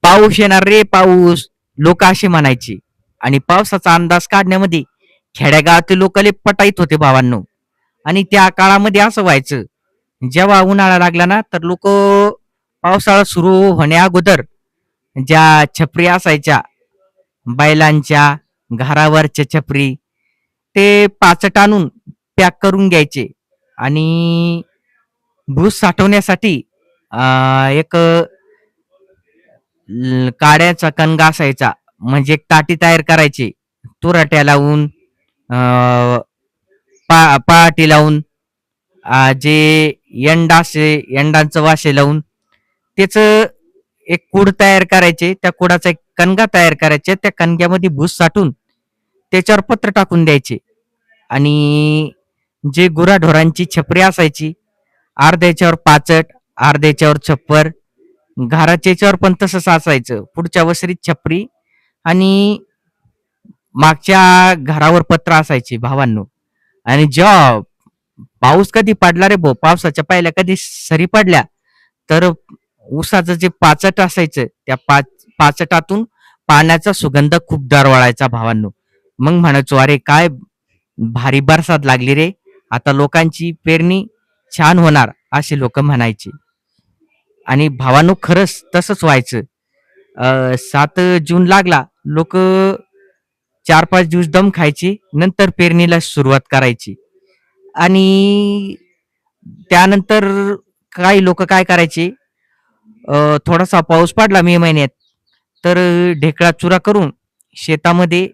पाऊस येणार रे पाऊस, लोक असे म्हणायचे. आणि पावसाचा अंदाज काढण्यामध्ये खेड्यागावातले लोक लय पटाईत होते भावांनो. आणि त्या काळामध्ये असं व्हायचं, जेव्हा उन्हाळा लागला ना तर लोक पावसाळा सुरू होण्या अगोदर ज्या छपरी असायच्या बैलांच्या, घरावरच्या छपरी, ते पाचट आणून पॅक करून घ्यायचे. आणि भूस साठवण्यासाठी एक काड्याचा कणगा असायचा, म्हणजे एक ताटी तयार करायची. तुरट्या लावून, पहाटी लावून, जे यंडांचं वाशे लावून त्याचं एक कूड तयार करायचे. त्या कुडाचा एक कणगा तयार करायचे. त्या कणग्यामध्ये भूस साठून त्याच्यावर पत्र टाकून द्यायचे. आणि जे गुराढोरांची छपरी असायची, अर्ध्याच्यावर पाचट, अर्ध्याच्यावर छप्पर, घराच्या याच्यावर पण तसंच असायचं. पुढच्या वसरीत छपरी आणि मागच्या घरावर पत्र असायचे भावांनो. आणि जेव्हा पाऊस कधी पडला रे भाऊ, पावसाच्या पहिल्या कधी सरी पडल्या, तर ऊसाचं जे पाचट असायचं त्या पाचटातून पाण्याचा सुगंध खूप दरवळायचा भावांनो. मग म्हणायचो अरे काय भारी बरसात लागली रे, आता लोकांची पेरणी छान होणार, असे लोक म्हणायचे. आणि भावांनो खरंच तसंच व्हायचं. 7 जून लागला, लोक 4-5 दिवस दम खायची, नंतर पेरणीला सुरुवात करायची. आणि त्यानंतर काही लोक काय करायचे, थोडासा पाऊस पडला मे महिन्यात, तर ढेकळा चुरा करून शेतामध्ये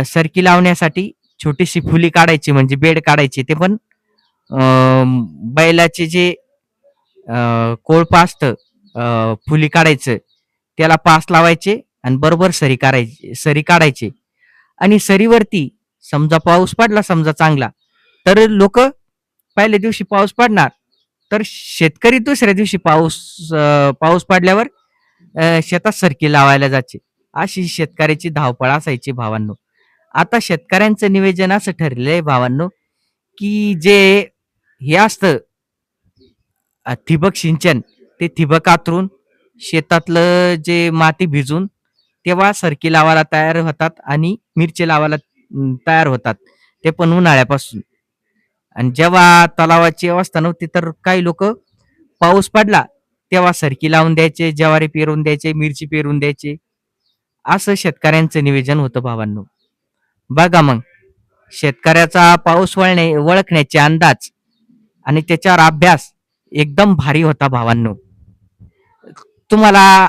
सरकी लावण्यासाठी छोटीशी फुली काढायची, म्हणजे बेड काढायचे. ते पण बैलाचे जे कोळपा असतं, फुली काढायचं, त्याला पास लावायचे आणि बरोबर सरी काढायचे. आणि सरीवरती समजा पाऊस पडला समजा चांगला, तर लोक पहिल्या दिवशी पाऊस पडणार, तर शेतकरी दुसऱ्या दिवशी पाऊस पडल्यावर शेतात सरकी लावायला जायचे. अशी शेतकऱ्याची धावपळ असायची भावांनो. आता शेतकऱ्यांचं नियोजन असं ठरलेलं आहे भावांनो, की जे हे असतं ठिबक सिंचन, ते ठिबक आतरून शेतातलं जे माती भिजून तेव्हा सरकी लावायला तयार होतात आणि मिरची लावायला तयार होतात, ते पण उन्हाळ्यापासून. आणि जेव्हा तलावाची अवस्था नव्हती, तर काही लोक पाऊस पडला तेव्हा सरकी लावून द्यायचे, ज्वारी पेरून द्यायचे, मिरची पेरून द्यायचे. असं शेतकऱ्यांचं नियोजन होतं भावांनो. बघा मग, शेतकऱ्याचा पाऊस ओळखण्याचे अंदाज आणि त्याच्यावर अभ्यास एकदम भारी होता भावांनो. तुम्हाला